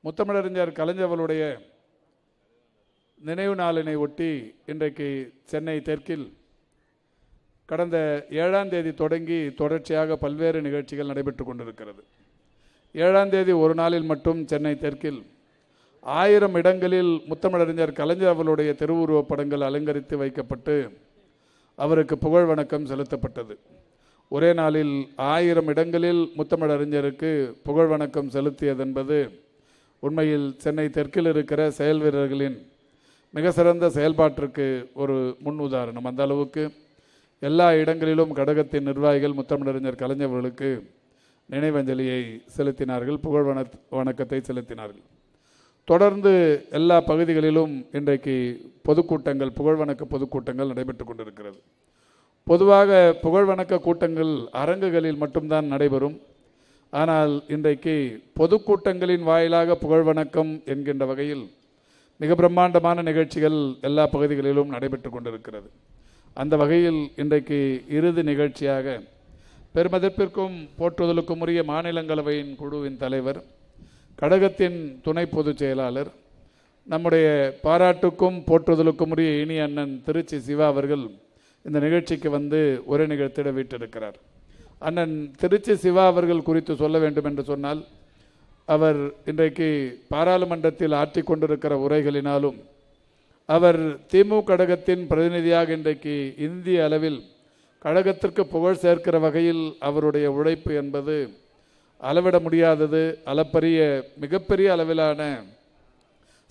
முத்தமிழறிஞர் கலைஞர்களுடைய நினைவு நாளினை ஒட்டி இன்றைக்கு சென்னை தெற்கில் கடந்த 7ஆம் தேதி தொடங்கி தொடர்ச்சியாக பல்வேறு நிகழ்ச்சிகள் நடைபெற்று கொண்டிருக்கிறது. 7ஆம் தேதி ஒரு நாளில் மட்டும் சென்னை தெற்கில் 1000 இடங்களில் முத்தமிழறிஞர் கலைஞர் அவர்களுடைய திருவுருவப் படங்கள் அலங்கரித்து வைக்கப்பட்டு அவருக்கு புகழ் வணக்கம் செலுத்தப்பட்டது. ஒரே நாளில் 1000 இடங்களில் முத்தமிழறிஞருக்கு புகழ் வணக்கம் செலுத்தியதென்பது உண்மையில் சென்னை தெற்கில் இருக்கிற செயல் வீரர்களின் மிக சிறந்த செயல்பாட்டிற்கு ஒரு முன் உதாரணம். அந்த அளவுக்கு எல்லா இடங்களிலும் கழகத்தின் நிர்வாகிகள் முத்தமிழறிஞர் கலைஞர் அவர்களுக்கு நினைவஞ்சலியை செலுத்தினார்கள், புகழ் வணக்கத்தை செலுத்தினார்கள். தொடர்ந்து எல்லா பகுதிகளிலும் இன்றைக்கு பொதுக்கூட்டங்கள், புகழ் வணக்க பொதுக்கூட்டங்கள் நடைபெற்று கொண்டிருக்கிறது. பொதுவாக புகழ் வணக்க கூட்டங்கள் அரங்குகளில் மட்டும்தான் நடைபெறும். ஆனால் இன்றைக்கு பொதுக்கூட்டங்களின் வாயிலாக புகழ் வணக்கம் என்கின்ற வகையில் மிக பிரம்மாண்டமான நிகழ்ச்சிகள் எல்லா பகுதிகளிலும் நடைபெற்று கொண்டிருக்கிறது. அந்த வகையில் இன்றைக்கு இறுதி நிகழ்ச்சியாக பெருமதிப்பிற்கும் போற்றுதலுக்கும் உரிய மாநிலங்களவையின் குழுவின் தலைவர், கழகத்தின் துணை பொதுச் செயலாளர், நம்முடைய பாராட்டுக்கும் போற்றுதலுக்கும் உரிய இனி அண்ணன் திருச்சி சிவா அவர்கள் இந்த நிகழ்ச்சிக்கு வந்து உரை நிகழ்த்திட வீட்டிருக்கிறார். அண்ணன் திருச்சி சிவா அவர்கள் குறித்து சொல்ல வேண்டும் என்று சொன்னால், அவர் இன்றைக்கு பாராளுமன்றத்தில் ஆற்றி கொண்டிருக்கிற உரைகளினாலும், அவர் திமுக கழகத்தின் பிரதிநிதியாக இன்றைக்கு இந்திய அளவில் கழகத்திற்கு புகழ் சேர்க்கிற வகையில் அவருடைய உழைப்பு என்பது அளவிட முடியாதது, அளப்பரிய மிகப்பெரிய அளவிலான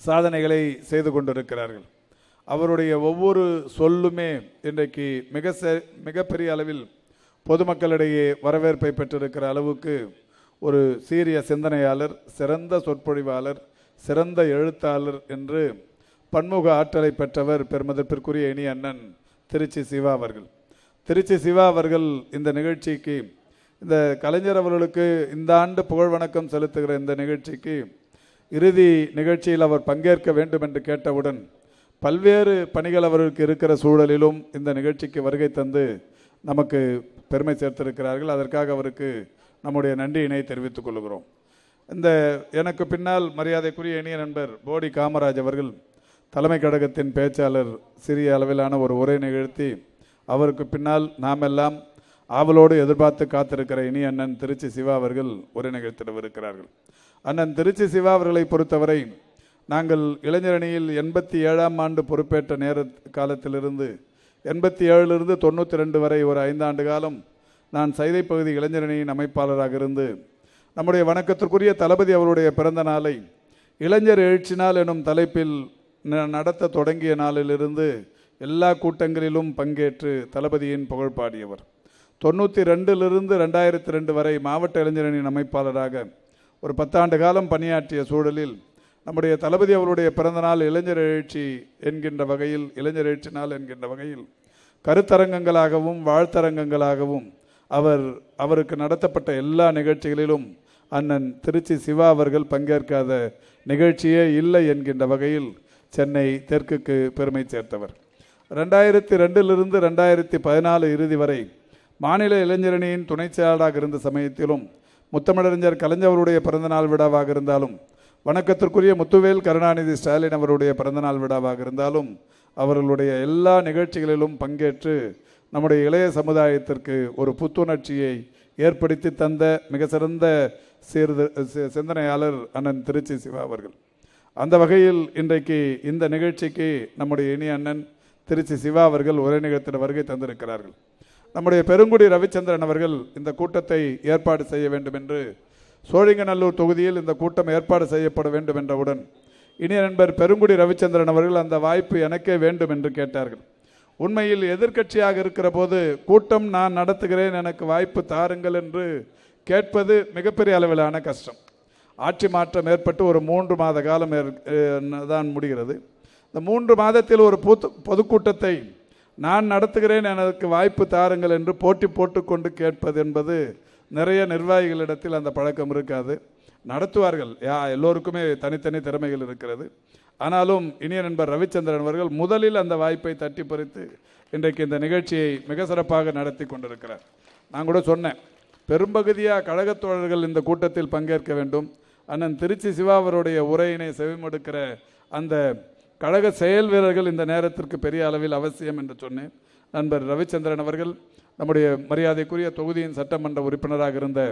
சாதனைகளை செய்து கொண்டிருக்கிறார்கள். அவருடைய ஒவ்வொரு சொல்லுமே இன்றைக்கு மிகப்பெரிய அளவில் பொதுமக்களிடையே வரவேற்பை பெற்றிருக்கிற அளவுக்கு ஒரு சீரிய சிந்தனையாளர், சிறந்த சொற்பொழிவாளர், சிறந்த எழுத்தாளர் என்று பன்முக ஆற்றலை பெற்றவர் பெருமதிப்பிற்குரிய இனி அண்ணன் திருச்சி சிவா அவர்கள். திருச்சி சிவா அவர்கள் இந்த நிகழ்ச்சிக்கு, இந்த கலைஞர் அவர்களுக்கு இந்த ஆண்டு புகழ் வணக்கம் செலுத்துகிற இந்த நிகழ்ச்சிக்கு இறுதி நிகழ்ச்சியில் அவர் பங்கேற்க வேண்டும் என்று கேட்டவுடன் பல்வேறு பணிகள் அவருக்கு இருக்கிற சூழலிலும் இந்த நிகழ்ச்சிக்கு வருகை தந்து நமக்கு பெருமை சேர்த்திருக்கிறார்கள். அதற்காக அவருக்கு நம்முடைய நன்றியினை தெரிவித்துக் கொள்கிறோம். இந்த எனக்கு பின்னால் மரியாதைக்குரிய இனிய நண்பர் போடி காமராஜ் அவர்கள் தலைமை கழகத்தின் பேச்சாளர் சிறிய அளவிலான ஒரு உரை நிகழ்த்தி, அவருக்கு பின்னால் நாம் எல்லாம் ஆவலோடு எதிர்பார்த்து காத்திருக்கிற இனி அண்ணன் திருச்சி சிவா அவர்கள் உரை நிகழ்த்திடவிருக்கிறார்கள். அண்ணன் திருச்சி சிவா அவர்களை பொறுத்தவரை, நாங்கள் இளைஞரணியில் 87ஆம் ஆண்டு பொறுப்பேற்ற நேர காலத்திலிருந்து 87லிருந்து 92 வரை ஒரு 5 ஆண்டு காலம் நான் சைதை பகுதி இளைஞரணியின் அமைப்பாளராக இருந்து நம்முடைய வணக்கத்திற்குரிய தளபதி அவருடைய பிறந்த நாளை இளைஞர் எழுச்சி நாள் எனும் தலைப்பில் நடத்த தொடங்கிய நாளிலிருந்து எல்லா கூட்டங்களிலும் பங்கேற்று தளபதியின் புகழ் பாடியவர். 92லிருந்து 2002 வரை மாவட்ட இளைஞரணியின் அமைப்பாளராக ஒரு 10 ஆண்டு காலம் பணியாற்றிய சூழலில் நம்முடைய தளபதி அவருடைய பிறந்தநாள் இளைஞர் எழுச்சி என்கின்ற வகையில், இளைஞர் எழுச்சி நாள் என்கின்ற வகையில் கருத்தரங்கங்களாகவும் வாழ்த்தரங்கங்களாகவும் அவருக்கு நடத்தப்பட்ட எல்லா நிகழ்ச்சிகளிலும் அண்ணன் திருச்சி சிவா அவர்கள் பங்கேற்காத நிகழ்ச்சியே இல்லை என்கின்ற வகையில் சென்னை தெற்குக்கு பெருமை சேர்த்தவர். 2002லிருந்து 2014 இறுதி வரை மாநில இளைஞரணியின் துணை செயலாளராக இருந்த சமயத்திலும், முத்தமிழறிஞர் கலைஞர் அவருடைய பிறந்தநாள் விழாவாக இருந்தாலும், வணக்கத்திற்குரிய முத்துவேல் கருணாநிதி ஸ்டாலின் அவருடைய பிறந்தநாள் விழாவாக இருந்தாலும் அவர்களுடைய எல்லா நிகழ்ச்சிகளிலும் பங்கேற்று நம்முடைய இளைய சமுதாயத்திற்கு ஒரு புத்துணர்ச்சியை ஏற்படுத்தி தந்த மிக சிறந்த சிந்தனையாளர் அண்ணன் திருச்சி சிவா அவர்கள். அந்த வகையில் இன்றைக்கு இந்த நிகழ்ச்சிக்கு நம்முடைய இனி அண்ணன் திருச்சி சிவா அவர்கள் உரை நிகழ்த்திட வருகை தந்திருக்கிறார்கள். நம்முடைய பெருங்குடி ரவிச்சந்திரன் அவர்கள் இந்த கூட்டத்தை ஏற்பாடு செய்ய வேண்டும் என்று, சோழிங்கநல்லூர் தொகுதியில் இந்த கூட்டம் ஏற்பாடு செய்யப்பட வேண்டும் என்றவுடன் இனிய நண்பர் பெருங்குடி ரவிச்சந்திரன் அவர்கள் அந்த வாய்ப்பு எனக்கே வேண்டும் என்று கேட்டார்கள். உண்மையில் எதிர்க்கட்சியாக இருக்கிற போது கூட்டம் நான் நடத்துகிறேன், எனக்கு வாய்ப்பு தாருங்கள் என்று கேட்பது மிகப்பெரிய அளவிலான கஷ்டம். ஆட்சி மாற்றம் ஏற்பட்டு ஒரு 3 மாத காலம் தான் முடிகிறது. இந்த 3 மாதத்தில் ஒரு பொதுக்கூட்டத்தை நான் நடத்துகிறேன், எனக்கு வாய்ப்பு தாருங்கள் என்று போட்டி போட்டுக்கொண்டு கேட்பது என்பது நிறைய நிர்வாகிகளிடத்தில் அந்த பழக்கம் இருக்காது. நடத்துவார்கள், எல்லோருக்குமே தனித்தனி திறமைகள் இருக்கிறது. ஆனாலும் இனிய நண்பர் ரவிச்சந்திரன் அவர்கள் முதலில் அந்த வாய்ப்பை தட்டி பறித்து இன்றைக்கு இந்த நிகழ்ச்சியை மிக சிறப்பாக நடத்தி கொண்டிருக்கிறார். நான் கூட சொன்னேன், பெரும்பகுதியாக கழகத் தோழர்கள் இந்த கூட்டத்தில் பங்கேற்க வேண்டும், அண்ணன் திருச்சி சிவா அவருடைய உரையினை செவிமடுக்கிற அந்த கழக செயல் வீரர்கள் இந்த நேரத்திற்கு பெரிய அளவில் அவசியம் என்று சொன்னேன். நண்பர் ரவிச்சந்திரன் அவர்கள், நம்முடைய மரியாதைக்குரிய தொகுதியின் சட்டமன்ற உறுப்பினராக இருந்த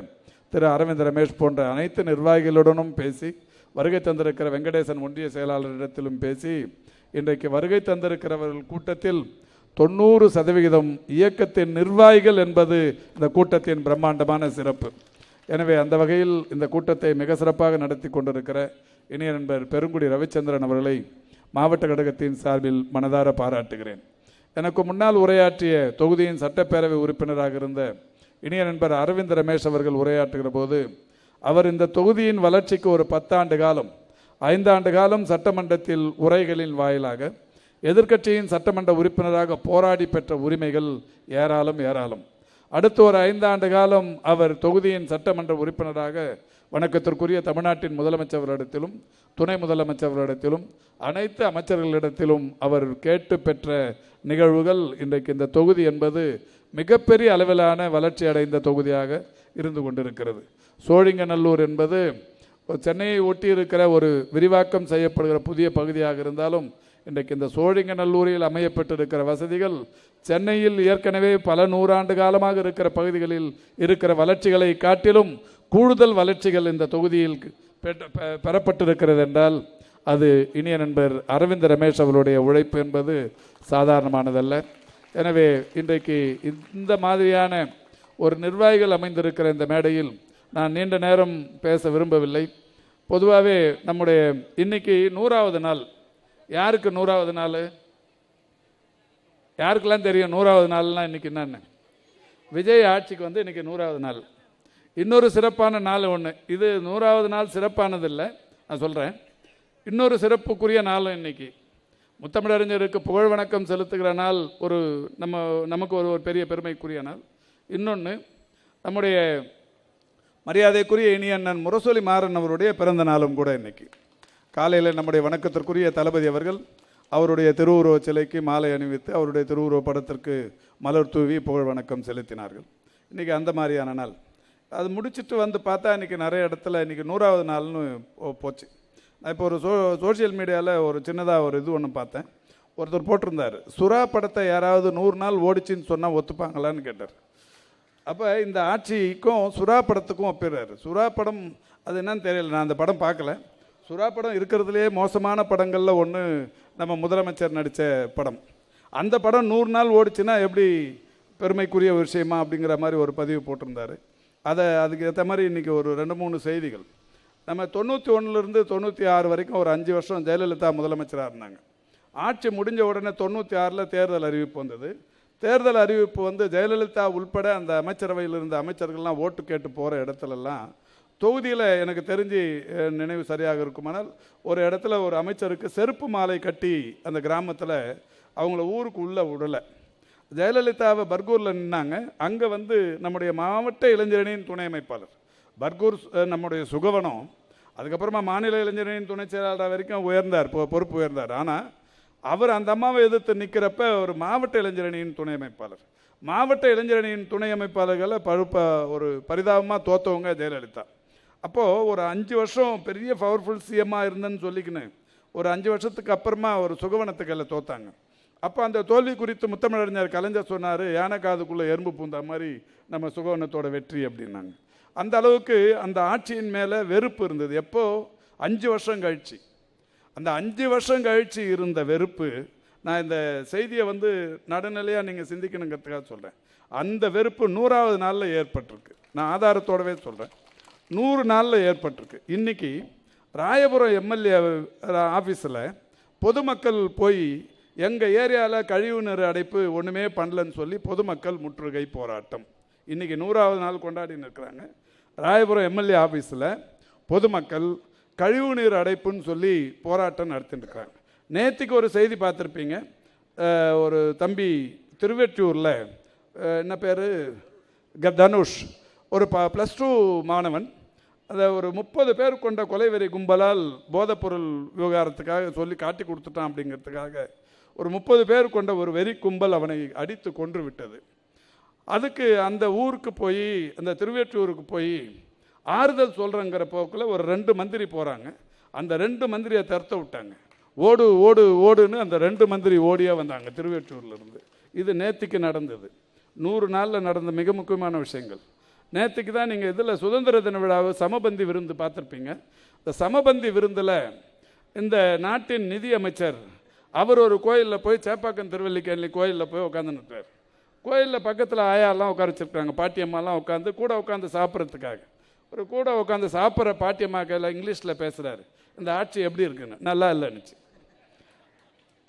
திரு அரவிந்த் ரமேஷ் போன்ற அனைத்து நிர்வாகிகளுடனும் பேசி, வருகை தந்திருக்கிற வெங்கடேசன் ஒன்றிய செயலாளரிடத்திலும் பேசி, இன்றைக்கு வருகை தந்திருக்கிறவர்கள் கூட்டத்தில் 90% இயக்கத்தின் நிர்வாகிகள் என்பது இந்த கூட்டத்தின் பிரம்மாண்டமான சிறப்பு. எனவே அந்த வகையில் இந்த கூட்டத்தை மிக சிறப்பாக நடத்தி கொண்டிருக்கிற இனிய நண்பர் பெருங்குடி ரவிச்சந்திரன் அவர்களை மாவட்ட கழகத்தின் சார்பில் மனதார பாராட்டுகிறேன். எனக்கு முன்னால் உரையாற்றிய தொகுதியின் சட்டப்பேரவை உறுப்பினராக இருந்த இனிய நண்பர் அரவிந்த் ரமேஷ் அவர்கள் உரையாற்றுகிற போது, அவர் இந்த தொகுதியின் வளர்ச்சிக்கு ஒரு 10 ஆண்டு காலம் 5 ஆண்டு காலம் சட்டமன்றத்தில் உரைகளின் வாயிலாக எதிர்க்கட்சியின் சட்டமன்ற உறுப்பினராக போராடி பெற்ற உரிமைகள் ஏராளம் ஏராளம். அடுத்து ஒரு 5 ஆண்டு காலம் அவர் தொகுதியின் சட்டமன்ற உறுப்பினராக வணக்கத்திற்குரிய தமிழ்நாட்டின் முதலமைச்சர்களிடத்திலும் துணை முதலமைச்சர்களிடத்திலும் அனைத்து அமைச்சர்களிடத்திலும் அவர் கேட்டு பெற்ற நிகழ்வுகள் இன்றைக்கு இந்த தொகுதி என்பது மிகப்பெரிய அளவிலான வளர்ச்சி அடைந்த தொகுதியாக இருந்து கொண்டிருக்கிறது. சோழிங்கநல்லூர் என்பது சென்னையை ஒட்டி இருக்கிற ஒரு விரிவாக்கம் செய்யப்படுகிற புதிய பகுதியாக இருந்தாலும் இன்றைக்கு இந்த சோழிங்கநல்லூரில் அமையப்பட்டிருக்கிற வசதிகள் சென்னையில் ஏற்கனவே பல நூறாண்டு காலமாக இருக்கிற பகுதிகளில் இருக்கிற வளர்ச்சிகளை காட்டிலும் கூடுதல் வளர்ச்சிகள் இந்த தொகுதியில் பெறப்பட்டிருக்கிறது என்றால் அது இனிய நண்பர் அரவிந்த் ரமேஷ் அவருடைய உழைப்பு என்பது சாதாரணமானதல்ல. எனவே இன்றைக்கு இந்த மாதிரியான ஒரு நிர்வாகிகள் அமைந்திருக்கிற இந்த மேடையில் நான் நீண்ட நேரம் பேச விரும்பவில்லை. பொதுவாகவே நம்முடைய இன்னைக்கு 100வது நாள். யாருக்கு 100வது நாள்? யாருக்கெல்லாம் தெரியும் 100வது நாள்னால் இன்றைக்கி என்னென்ன? விஜய் ஆட்சிக்கு வந்து இன்றைக்கி 100வது நாள். இன்னொரு சிறப்பான நாள் ஒன்று, இது 100வது நாள் சிறப்பானதில்லை, நான் சொல்கிறேன். இன்னொரு சிறப்புக்குரிய நாளும் இன்றைக்கி முத்தமிழறிஞருக்கு புகழ் வணக்கம் செலுத்துகிற நாள். நமக்கு ஒரு பெரிய பெருமைக்குரிய நாள். இன்னொன்று, நம்முடைய மரியாதைக்குரிய இனிய அண்ணன் முரசொலி மாறன் அவருடைய பிறந்த நாளும் கூட இன்றைக்கி. காலையில் நம்முடைய வணக்கத்திற்குரிய தளபதி அவர்கள் அவருடைய திருவுருவ சிலைக்கு மாலை அணிவித்து அவருடைய திருவுருவ படத்திற்கு மலர் தூவி புகழ் வணக்கம் செலுத்தினார்கள். இன்றைக்கி அந்த மாதிரியான நாள். அது முடிச்சுட்டு வந்து பார்த்தா இன்றைக்கி நிறைய இடத்துல இன்றைக்கி 100வது நாள்னு போச்சு. நான் இப்போ ஒரு சோஷியல் மீடியாவில் ஒரு சின்னதாக ஒரு இது ஒன்று பார்த்தேன். ஒருத்தர் போட்டிருந்தார், சுறா படத்தை யாராவது 100 நாள் ஓடிச்சின்னு சொன்னால் ஒத்துப்பாங்களான்னு கேட்டார். அப்போ இந்த ஆட்சிக்கும் சுறா படத்துக்கும் ஒப்பிடுறாரு. சுறா படம் அது என்னன்னு தெரியல, நான் அந்த படம் பார்க்கல. சுறா படம் இருக்கிறதுலே மோசமான படங்களில் ஒன்று நம்ம முதலமைச்சர் நடித்த படம். அந்த படம் 100 நாள் ஓடிச்சுன்னா எப்படி பெருமைக்குரிய ஒரு விஷயமா அப்படிங்கிற மாதிரி ஒரு பதிவு போட்டிருந்தார். அதுக்கு ஏற்ற மாதிரி இன்றைக்கி ஒரு 2-3 செய்திகள். நம்ம 91லேருந்து 96 வரைக்கும் ஒரு 5 வருஷம் ஜெயலலிதா முதலமைச்சராக இருந்தாங்க. ஆட்சி முடிஞ்ச உடனே 96ல் தேர்தல் அறிவிப்பு வந்தது. தேர்தல் அறிவிப்பு வந்து ஜெயலலிதா உள்பட அந்த அமைச்சரவையில் இருந்த அமைச்சர்கள்லாம் ஓட்டு கேட்டு போகிற இடத்துலலாம் தொகுதியில் எனக்கு தெரிஞ்சு நினைவு சரியாக இருக்குமானால் ஒரு இடத்துல ஒரு அமைச்சருக்கு செருப்பு மாலை கட்டி அந்த கிராமத்தில் அவங்கள ஊருக்கு உள்ளே விடலை. ஜெயலலிதாவை பர்கூரில் நின்னாங்க. அங்கே வந்து நம்முடைய மாவட்ட இளைஞரணியின் துணை அமைப்பாளர் பர்கூர் நம்முடைய சுகவனம், அதுக்கப்புறமா மாநில இளைஞரணியின் துணை செயலாளர் வரைக்கும் உயர்ந்தார், பொறுப்பு உயர்ந்தார். ஆனால் அவர் அந்த அம்மாவை எதிர்த்து நிற்கிறப்ப ஒரு மாவட்ட இளைஞரணியின் துணை அமைப்பாளர், மாவட்ட இளைஞரணியின் துணை அமைப்பாளர்களை ஒரு பரிதாபமாக தோற்றவங்க ஜெயலலிதா. அப்போது ஒரு 5 வருஷம் பெரிய பவர்ஃபுல் சிஎம்மாக இருந்தேன்னு சொல்லிக்கின்னு ஒரு 5 வருஷத்துக்கு அப்புறமா ஒரு சுகவனத்துக்களில் தோத்தாங்க. அப்போ அந்த தோல்வி குறித்து முத்தமிழறிஞர் கலைஞர் சொன்னார், யானை காதுக்குள்ளே எறும்பு பூந்த மாதிரி நம்ம சுகவனத்தோட வெற்றி அப்படின்னாங்க. அந்த அளவுக்கு அந்த ஆட்சியின் மேலே வெறுப்பு இருந்தது. எப்போ? 5 வருஷம் கழிச்சு. அந்த 5 வருஷம் கழிச்சு இருந்த வெறுப்பு, நான் இந்த செய்தியை வந்து நடுநிலையாக நீங்கள் சிந்திக்கணுங்கிறதுக்காக சொல்கிறேன். அந்த வெறுப்பு 100வது நாளில் ஏற்பட்டிருக்கு. நான் ஆதாரத்தோடவே சொல்கிறேன், 100 நாளில் ஏற்பட்டிருக்கு. இன்றைக்கி ராயபுரம் எம்எல்ஏ ஆஃபீஸில் பொதுமக்கள் போய் எங்கள் ஏரியாவில் கழிவுநீர் அடைப்பு ஒன்றுமே பண்ணலன்னு சொல்லி பொதுமக்கள் முற்றுகை போராட்டம் இன்றைக்கி 100வது நாள் கொண்டாடின்னு இருக்கிறாங்க. ராயபுரம் எம்எல்ஏ ஆஃபீஸில் பொதுமக்கள் கழிவுநீர் அடைப்புன்னு சொல்லி போராட்டம் நடத்திட்டு இருக்கிறாங்க. நேற்றுக்கு ஒரு செய்தி பார்த்துருப்பீங்க, ஒரு தம்பி திருவெற்றியூரில் என்ன பேர் தனுஷ், ஒரு +2 மாணவன், அதை ஒரு 30 பேர் கொண்ட கொலைவெறி கும்பலால் போதைப்பொருள் விவகாரத்துக்காக சொல்லி காட்டி கொடுத்துட்டான் அப்படிங்கிறதுக்காக ஒரு 30 பேர் கொண்ட ஒரு வெறி கும்பல் அவனை அடித்து கொன்று விட்டது. அதுக்கு அந்த ஊருக்கு போய், அந்த திருவெற்றியூருக்கு போய் ஆறுதல் சொல்கிறங்கிற போக்கில் ஒரு 2 மந்திரி போகிறாங்க. அந்த 2 மந்திரியை தரத்த விட்டாங்க. ஓடு ஓடு ஓடுன்னு அந்த 2 மந்திரி ஓடியாக வந்தாங்க திருவேற்றூர்லேருந்து. இது நேற்றுக்கு நடந்தது. 100 நாளில் நடந்த மிக முக்கியமான விஷயங்கள். நேற்றுக்கு தான் நீங்கள் இதில் சுதந்திர தின விழாவை சமபந்தி விருந்து பார்த்துருப்பீங்க. இந்த சமபந்தி விருந்தில் இந்த நாட்டின் நிதி அமைச்சர் அவர் ஒரு கோயிலில் போய் சேப்பாக்கம் திருவல்லிக்கேணி கோயிலில் போய் உட்காந்துன்னுட்டார். கோயிலில் பக்கத்தில் ஆயாலாம் உட்கார வச்சுருக்காங்க, பாட்டியம்மாலாம் உட்காந்து கூட உட்காந்து சாப்பிட்றதுக்காக. ஒரு கூட உட்காந்து சாப்பிட்ற பாட்டியம்மா கையில் இங்கிலீஷில் பேசுகிறாரு, இந்த ஆட்சி எப்படி இருக்குன்னு. நல்லா இல்லைன்னுச்சு.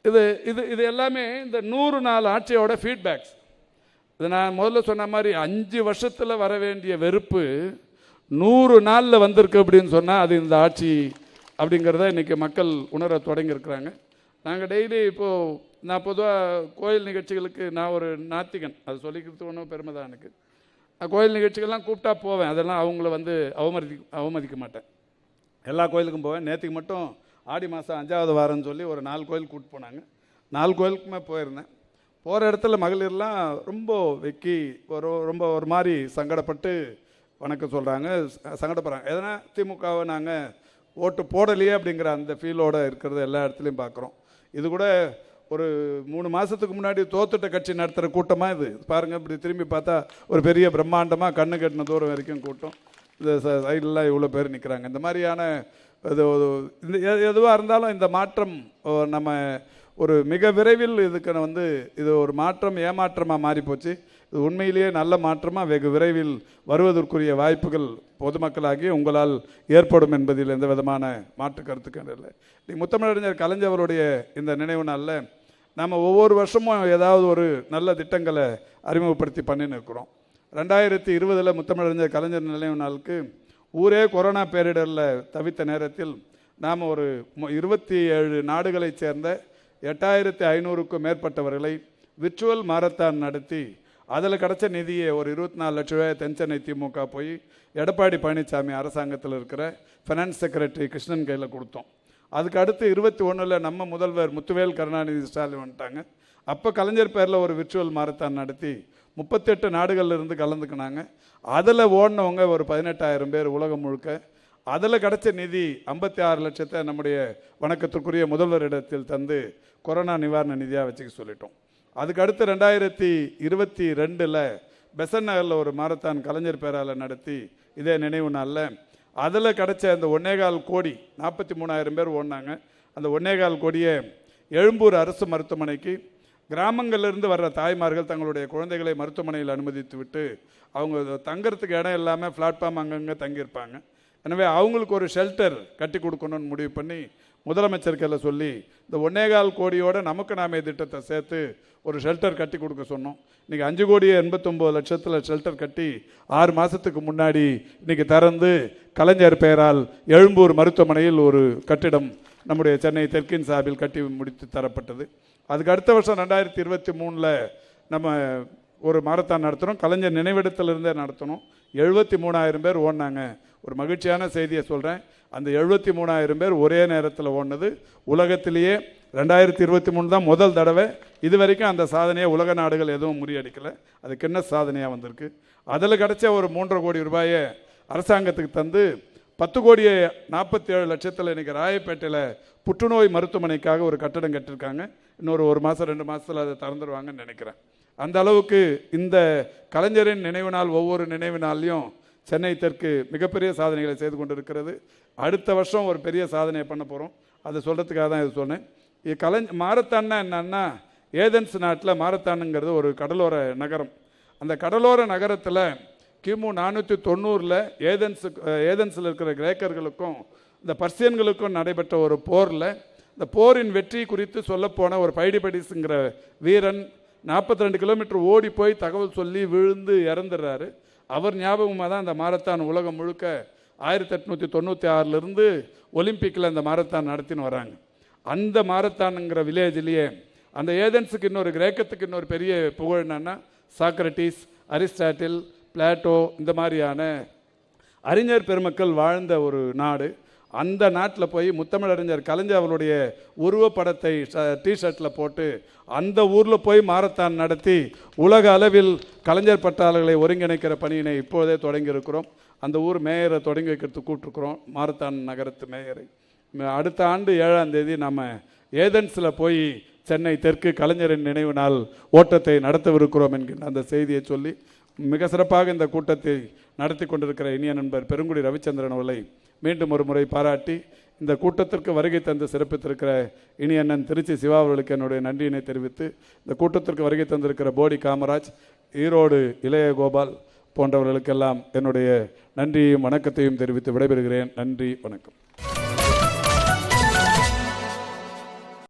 இது இது இது எல்லாமே இந்த 100 நாள் ஆட்சியோட ஃபீட்பேக்ஸ். இது நான் முதல்ல சொன்ன மாதிரி 5 வருஷத்தில் வர வேண்டிய வெறுப்பு 100 நாளில் வந்திருக்கு அப்படின்னு சொன்னால் அது இந்த ஆட்சி அப்படிங்கிறத இன்றைக்கி மக்கள் உணர தொடங்கியிருக்கிறாங்க. நாங்கள் டெய்லி இப்போது நான் பொதுவாக கோயில் நிகழ்ச்சிகளுக்கு நான் ஒரு நாத்திகன், அது சொல்லிக்கிறது ஒன்றும் பெருமை தான் எனக்கு. நான் கோயில் நிகழ்ச்சிகள்லாம் கூப்பிட்டா போவேன். அதெல்லாம் அவங்கள அவமதிக்க மாட்டேன். எல்லா கோயிலுக்கும் போவேன். நேற்றுக்கு மட்டும் ஆடி மாதம் 5வது வாரம்னு சொல்லி ஒரு 4 கோயில் கூப்பிட்டு போனாங்க. 4 கோயிலுக்குமே போயிருந்தேன். போகிற இடத்துல மகளிர்லாம் ரொம்ப வெக்கி ரொம்ப ஒரு மாதிரி சங்கடப்பட்டு வணக்கம் சொல்கிறாங்க, சங்கடப்படுறாங்க. எதனா திமுகவை நாங்கள் ஓட்டு போடலையே அப்படிங்கிற அந்த ஃபீலோடு இருக்கிறது எல்லா இடத்துலையும் பார்க்குறோம். இது கூட ஒரு 3 மாதத்துக்கு முன்னாடி தோத்துட்ட கட்சி நடத்துகிற கூட்டமாக இது பாருங்கள். இப்படி திரும்பி பார்த்தா ஒரு பெரிய பிரம்மாண்டமாக கண்ணு கட்டின தூரம் வரைக்கும் கூட்டம். இந்த சைடெலாம் இவ்வளோ பேர் நிற்கிறாங்க. இந்த மாதிரியான இது எதுவாக இருந்தாலும் இந்த மாற்றம் நம்ம ஒரு மிக விரைவில் இதுக்கு இது ஒரு மாற்றம் ஏமாற்றமாக மாறிப்போச்சு. இது உண்மையிலேயே நல்ல மாற்றமாக வெகு விரைவில் வருவதற்குரிய வாய்ப்புகள் பொதுமக்களாகி உங்களால் ஏற்படும் என்பதில் எந்த விதமான மாற்று கருத்துக்கள் இல்லை. முத்தமிழறிஞர் கலைஞருடைய இந்த நினைவு நாளில் நம்ம ஒவ்வொரு வருஷமும் ஏதாவது ஒரு நல்ல திட்டங்களை அறிமுகப்படுத்தி பண்ணின்னு இருக்கிறோம். 2020 முத்தமிழறிஞர் கலைஞர் நினைவு நாளுக்கு ஊரே கொரோனா பேரிடரில் தவித்த நேரத்தில் நாம் ஒரு 27 நாடுகளைச் சேர்ந்த 8500க்கும் மேற்பட்டவர்களை விர்ச்சுவல் மாரத்தான் நடத்தி அதில் கிடச்ச நிதியை ஒரு 24 லட்ச ரூபாய் தென்சென்னை திமுக போய் எடப்பாடி பழனிசாமி அரசாங்கத்தில் இருக்கிற ஃபைனான்ஸ் செக்ரட்டரி கிருஷ்ணன் கையில் கொடுத்தோம். அதுக்கு அடுத்து 21 நம்ம முதல்வர் முத்துவேல் கருணாநிதி ஸ்டாலின் வந்துட்டாங்க. அப்போ கலைஞர் பேரில் ஒரு விர்ச்சுவல் மாரத்தான் நடத்தி 38 நாடுகள்லேருந்து கலந்துக்கினாங்க. அதில் ஓடினவங்க ஒரு 18,000 பேர் உலகம் முழுக்க. அதில் கிடச்ச நிதி 56 லட்சத்தை நம்முடைய வணக்கத்திற்குரிய முதல்வரிடத்தில் தந்து கொரோனா நிவாரண நிதியாக வச்சுக்க சொல்லிட்டோம். அதுக்கு அடுத்து 2022 பெசன் நகரில் ஒரு மாரத்தான் கலைஞர் பேரால் நடத்தி இதே நினைவு நாளில் அதில் கிடச்ச அந்த 1.25 கோடி 43,000 பேர் ஓடினாங்க. அந்த 1.25 கோடியை எழும்பூர் அரசு மருத்துவமனைக்கு கிராமங்களிலிருந்து வர்ற தாய்மார்கள் தங்களுடைய குழந்தைகளை மருத்துவமனையில் அனுமதித்து விட்டு அவங்க தங்கிறதுக்கு இடம் இல்லாமல் பிளாட்ஃபார்ம் அங்கங்கே தங்கியிருப்பாங்க. எனவே அவங்களுக்கு ஒரு ஷெல்டர் கட்டி கொடுக்கணும்னு முடிவு பண்ணி முதலமைச்சர் கையில் சொல்லி இந்த 1.25 கோடியோட நமக்கு நாமே திட்டத்தை சேர்த்து ஒரு ஷெல்டர் கட்டி கொடுக்க சொன்னோம். இன்றைக்கி 5,89 லட்சத்தில் ஷெல்டர் கட்டி 6 மாதத்துக்கு முன்னாடி இன்றைக்கி திறந்து கலைஞர் பெயரால் எழும்பூர் மருத்துவமனையில் ஒரு கட்டிடம் நம்முடைய சென்னை தெற்கின் சார்பில் கட்டி முடித்து தரப்பட்டது. அதுக்கு அடுத்த வருஷம் 2023 நம்ம ஒரு மாரத்தான் நடத்தணும். கலைஞர் நினைவிடத்திலிருந்தே நடத்தணும். 73,000 பேர் ஓடினாங்க. ஒரு மகிழ்ச்சியான செய்தியை சொல்கிறேன். அந்த 73,000 பேர் ஒரே நேரத்தில் ஓடினது உலகத்திலேயே 2023 தான் முதல் தடவை. இது வரைக்கும் அந்த சாதனையை உலக நாடுகள் எதுவும் முறியடிக்கலை. அதுக்கு என்ன சாதனையாக வந்திருக்கு. அதில் கிடச்ச ஒரு 3.5 கோடி ரூபாயை அரசாங்கத்துக்கு தந்து 10,47 லட்சத்தில் இன்றைக்கி ராயப்பேட்டையில் புற்றுநோய் மருத்துவமனைக்காக ஒரு கட்டடம் கட்டிருக்காங்க. இன்னொரு 1 மாதம் 2 மாதத்தில் அதை திறந்துடுவாங்கன்னு நினைக்கிறேன். அந்த அளவுக்கு இந்த கலைஞரின் நினைவு நாள் ஒவ்வொரு நினைவு நாள்லையும் சென்னை தெற்கு மிகப்பெரிய சாதனைகளை செய்து கொண்டிருக்கிறது. அடுத்த வருஷம் ஒரு பெரிய சாதனையை பண்ண போகிறோம். அதை சொல்கிறதுக்காக தான் இது சொன்னேன். மாரத்தான்னா என்னன்னா, ஏதென்ஸ் நாட்டில் மாரத்தானுங்கிறது ஒரு கடலோர நகரம். அந்த கடலோர நகரத்தில் கிமு 490 ஏதென்ஸில் இருக்கிற கிரேக்கர்களுக்கும் இந்த பர்சியன்களுக்கும் நடைபெற்ற ஒரு போரில் இந்த போரின் வெற்றி குறித்து சொல்லப்போன ஒரு பைடிபடிஸுங்கிற வீரன் 42 கிலோமீட்டர் ஓடி போய் தகவல் சொல்லி விழுந்து இறந்துடுறாரு. அவர் ஞாபகமாக தான் அந்த மாரத்தான் உலகம் முழுக்க 1896 ஒலிம்பிக்கில் அந்த மாரத்தான் நடத்தின்னு வராங்க. அந்த மாரத்தானுங்கிற வில்லேஜ்லேயே அந்த ஏதென்ஸுக்கு இன்னொரு கிரேக்கத்துக்கு இன்னொரு பெரிய புகழ் என்னன்னா, சாக்ரட்டிஸ், அரிஸ்டாட்டில், பிளாட்டோ இந்த மாதிரியான அறிஞர் பெருமக்கள் வாழ்ந்த ஒரு நாடு. அந்த நாட்டில் போய் முத்தமிழறிஞர் கலைஞர் அவருடைய உருவப்படத்தை டிஷர்ட்டில் போட்டு அந்த ஊரில் போய் மாரத்தான் நடத்தி உலக அளவில் கலைஞர் பட்டாளர்களை ஒருங்கிணைக்கிற பணியினை இப்போதே தொடங்கியிருக்கிறோம். அந்த ஊர் மேயரை தொடங்கி வைக்கிறதுக்கு கூப்பிட்ருக்குறோம், மாரத்தான் நகரத்து மேயரை. அடுத்த ஆண்டு 7ஆம் தேதி நம்ம ஏதென்ஸில் போய் சென்னை தெற்கு கலைஞரின் நினைவு நாள் ஓட்டத்தை நடத்தவிருக்கிறோம் என்கின்ற அந்த செய்தியை சொல்லி மிக சிறப்பாக இந்த கூட்டத்தை நடத்தி கொண்டிருக்கிற இனிய நண்பர் பெருங்குடி ரவிச்சந்திரன் அவர்களை மீண்டும் ஒரு முறை பாராட்டி, இந்த கூட்டத்திற்கு வருகை தந்து சிறப்பித்திருக்கிற இனி அண்ணன் திருச்சி சிவா அவர்களுக்கு என்னுடைய நன்றியினை தெரிவித்து, இந்த கூட்டத்திற்கு வருகை தந்திருக்கிற போடி காமராஜ், ஈரோடு இளைய கோபால் போன்றவர்களுக்கெல்லாம் என்னுடைய நன்றியையும் வணக்கத்தையும் தெரிவித்து விடைபெறுகிறேன். நன்றி, வணக்கம்.